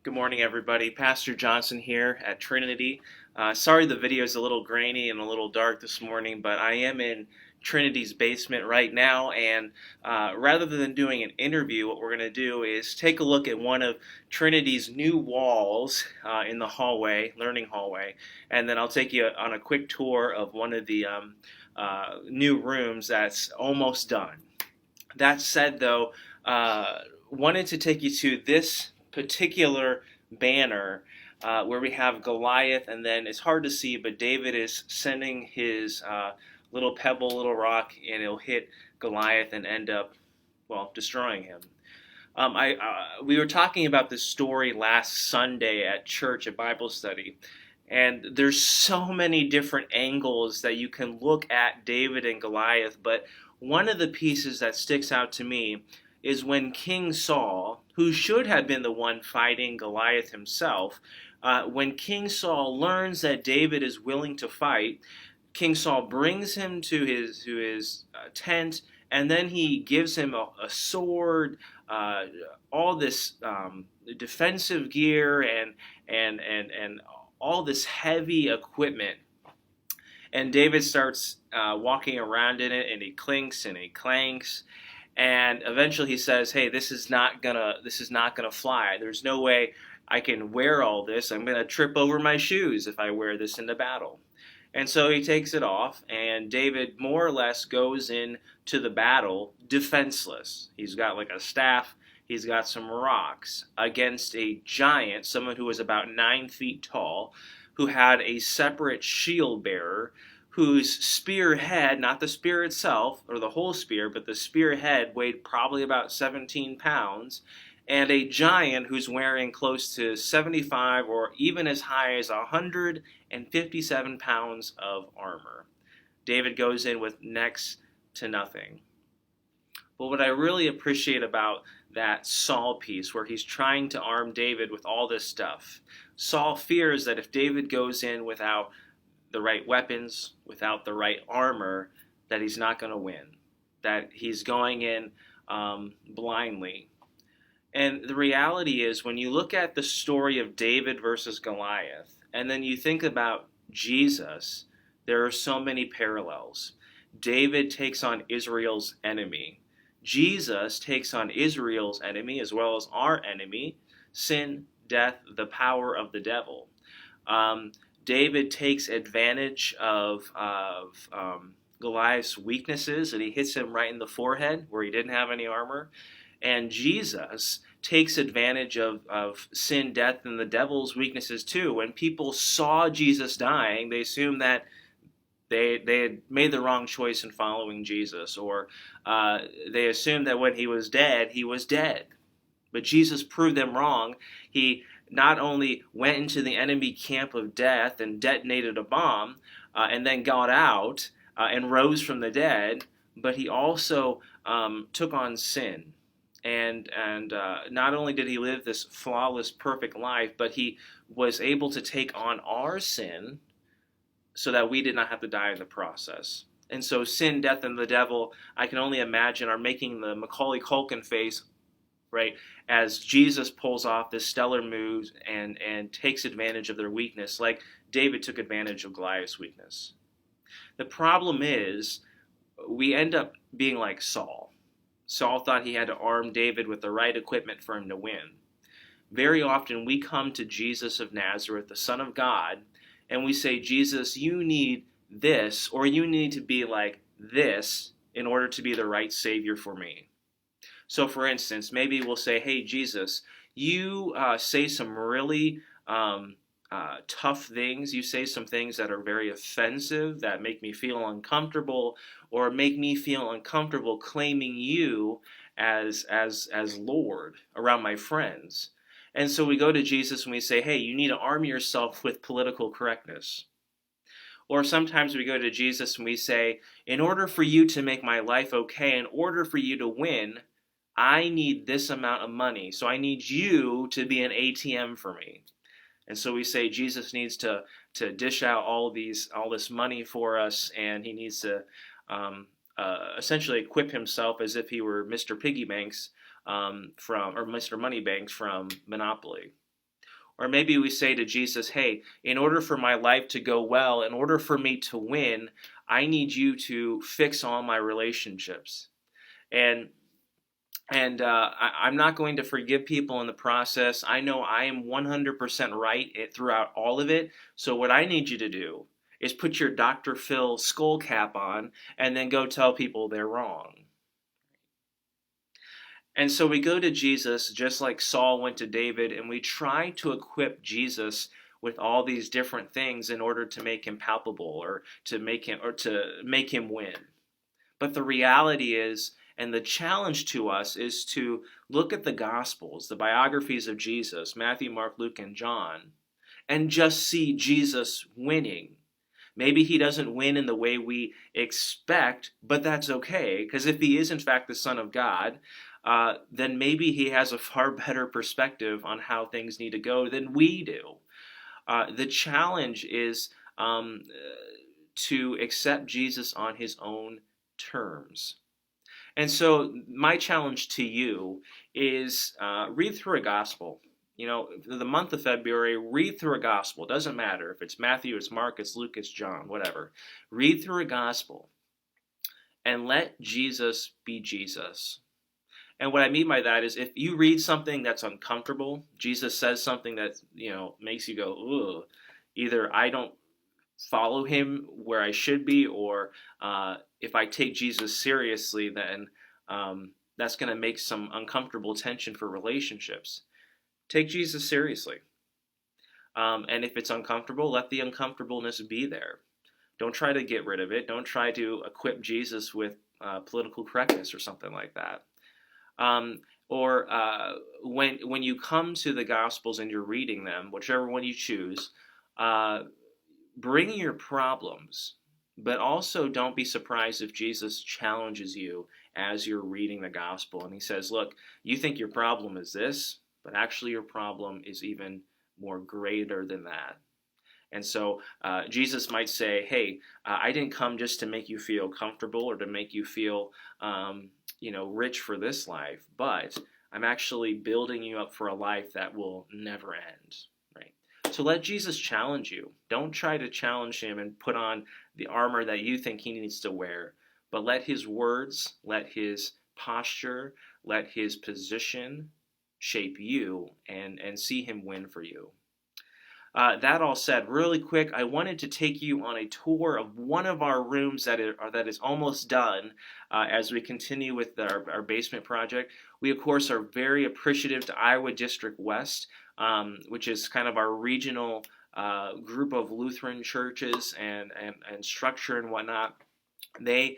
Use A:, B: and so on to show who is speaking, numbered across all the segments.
A: Good morning, everybody. Pastor Johnson here at Trinity. Sorry the video is a little grainy and a little dark this morning, but I am in Trinity's basement right now, and rather than doing an interview, what we're going to do is take a look at one of Trinity's new walls in the hallway, learning hallway, and then I'll take you on a quick tour of one of the new rooms that's almost done. That said, though, wanted to take you to this particular banner where we have Goliath, and then it's hard to see, but David is sending his little pebble, little rock, and it'll hit Goliath and end up, well, destroying him. We were talking about this story last Sunday at church at Bible study, and there's so many different angles that you can look at David and Goliath, but one of the pieces that sticks out to me is when King Saul, who should have been the one fighting Goliath himself, when King Saul learns that David is willing to fight, King Saul brings him to his tent, and then he gives him a sword, all this defensive gear, and all this heavy equipment. And David starts walking around in it, and he clinks and he clanks, and eventually he says, "Hey, this is not gonna fly. There's no way I can wear all this. I'm gonna trip over my shoes if I wear this into battle." And so he takes it off, and David more or less goes into the battle defenseless. He's got like a staff, he's got some rocks against a giant, someone who was about 9 feet tall, who had a separate shield bearer, whose spearhead, not the spear itself, or the whole spear, but the spearhead weighed probably about 17 pounds, and a giant who's wearing close to 75 or even as high as 157 pounds of armor. David goes in with next to nothing. But what I really appreciate about that Saul piece, where he's trying to arm David with all this stuff, Saul fears that if David goes in without the right weapons, without the right armor, that he's not going to win, that he's going in blindly. And the reality is, when you look at the story of David versus Goliath, and then you think about Jesus, there are so many parallels. David takes on Israel's enemy. Jesus takes on Israel's enemy as well as our enemy, sin, death, the power of the devil. David takes advantage of Goliath's weaknesses, and he hits him right in the forehead where he didn't have any armor. And Jesus takes advantage of sin, death, and the devil's weaknesses too. When people saw Jesus dying, they assumed that they had made the wrong choice in following Jesus, or they assumed that when he was dead, he was dead. But Jesus proved them wrong. He not only went into the enemy camp of death and detonated a bomb, and then got out and rose from the dead, but he also took on sin. And not only did he live this flawless, perfect life, but he was able to take on our sin so that we did not have to die in the process. And so sin, death, and the devil, I can only imagine, are making the Macaulay Culkin face, right, as Jesus pulls off this stellar move and takes advantage of their weakness, like David took advantage of Goliath's weakness. The problem is, we end up being like Saul. Saul thought he had to arm David with the right equipment for him to win. Very often we come to Jesus of Nazareth, the Son of God, and we say, "Jesus, you need this, or you need to be like this in order to be the right Savior for me." So for instance, maybe we'll say, "Hey, Jesus, you say some really tough things. You say some things that are very offensive, that make me feel uncomfortable, or make me feel uncomfortable claiming you as Lord around my friends." And so we go to Jesus and we say, "Hey, you need to arm yourself with political correctness." Or sometimes we go to Jesus and we say, "In order for you to make my life okay, in order for you to win, I need this amount of money. So I need you to be an ATM for me." And so we say Jesus needs to dish out all this money for us, and he needs to essentially equip himself as if he were Mr. Piggybanks or Mr. Moneybanks from Monopoly. Or maybe we say to Jesus, hey, in order for my life to go well, in order for me to win, I need you to fix all my relationships. And I'm not going to forgive people in the process. I know I am 100% right throughout all of it. So what I need you to do is put your Dr. Phil skull cap on and then go tell people they're wrong. And so we go to Jesus just like Saul went to David, and we try to equip Jesus with all these different things in order to make him palpable or to make him win. But the reality is, and the challenge to us is to look at the Gospels, the biographies of Jesus, Matthew, Mark, Luke, and John, and just see Jesus winning. Maybe he doesn't win in the way we expect, but that's okay, because if he is in fact the Son of God, then maybe he has a far better perspective on how things need to go than we do. The challenge is to accept Jesus on his own terms. And so my challenge to you is read through a gospel. You know, the month of February, read through a gospel. It doesn't matter if it's Matthew, it's Mark, it's Luke, it's John, whatever. Read through a gospel and let Jesus be Jesus. And what I mean by that is if you read something that's uncomfortable, Jesus says something that, makes you go, ugh, either I don't follow him where I should be, or if I take Jesus seriously, then that's going to make some uncomfortable tension for relationships. Take Jesus seriously. And if it's uncomfortable, let the uncomfortableness be there. Don't try to get rid of it. Don't try to equip Jesus with political correctness or something like that. Or when you come to the Gospels and you're reading them, whichever one you choose, bring your problems, but also don't be surprised if Jesus challenges you as you're reading the Gospel. And he says, look, you think your problem is this, but actually your problem is even more greater than that. And so Jesus might say, hey, I didn't come just to make you feel comfortable or to make you feel, rich for this life, but I'm actually building you up for a life that will never end, right? So let Jesus challenge you. Don't try to challenge him and put on the armor that you think he needs to wear, but let his words, let his posture, let his position shape you and see him win for you. That all said, really quick, I wanted to take you on a tour of one of our rooms that is almost done as we continue with our basement project. We, of course, are very appreciative to Iowa District West, which is kind of our regional group of Lutheran churches and structure and whatnot. They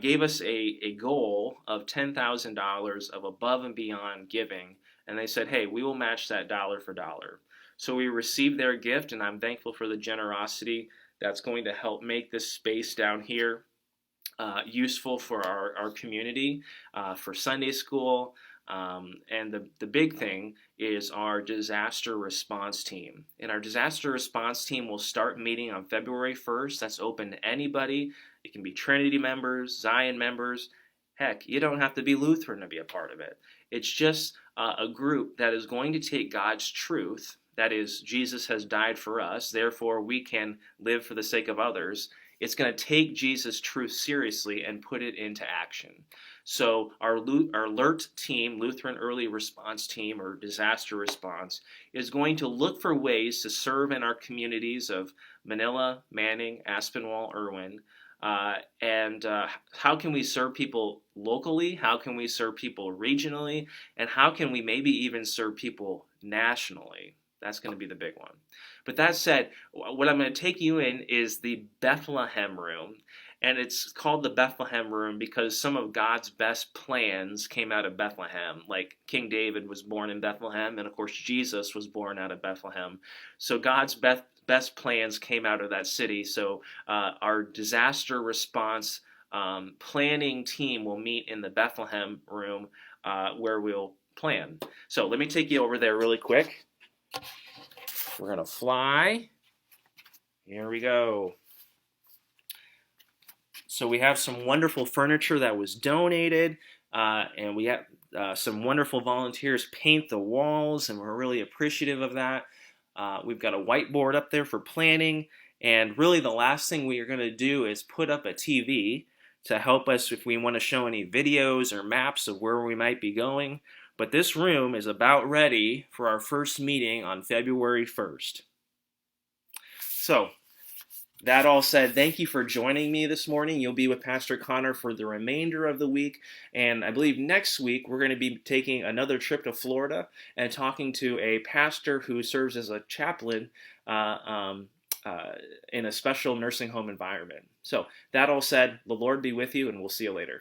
A: gave us a goal of $10,000 of above and beyond giving, and they said, hey, we will match that dollar for dollar. So we received their gift, and I'm thankful for the generosity that's going to help make this space down here useful for our community, for Sunday school, and the big thing is our disaster response team. And our disaster response team will start meeting on February 1st. That's open to anybody. It can be Trinity members, Zion members. Heck, you don't have to be Lutheran to be a part of it. It's just a group that is going to take God's truth, that is, Jesus has died for us, therefore we can live for the sake of others. It's going to take Jesus' truth seriously and put it into action. So our alert team, Lutheran Early Response Team, or disaster response, is going to look for ways to serve in our communities of Manila, Manning, Aspinwall, Irwin. And how can we serve people locally? How can we serve people regionally? And how can we maybe even serve people nationally? That's going to be the big one. But that said, what I'm going to take you in is the Bethlehem room. And it's called the Bethlehem room because some of God's best plans came out of Bethlehem. Like King David was born in Bethlehem, and of course Jesus was born out of Bethlehem. So God's best plans came out of that city. So our disaster response planning team will meet in the Bethlehem room where we'll plan. So let me take you over there really quick. We're going to fly. Here we go. So we have some wonderful furniture that was donated, and we have some wonderful volunteers paint the walls, and we're really appreciative of that. We've got a whiteboard up there for planning. And really the last thing we are going to do is put up a TV to help us if we want to show any videos or maps of where we might be going. But this room is about ready for our first meeting on February 1st. So, that all said, thank you for joining me this morning. You'll be with Pastor Connor for the remainder of the week. And I believe next week we're going to be taking another trip to Florida and talking to a pastor who serves as a chaplain in a special nursing home environment. So, that all said, the Lord be with you, and we'll see you later.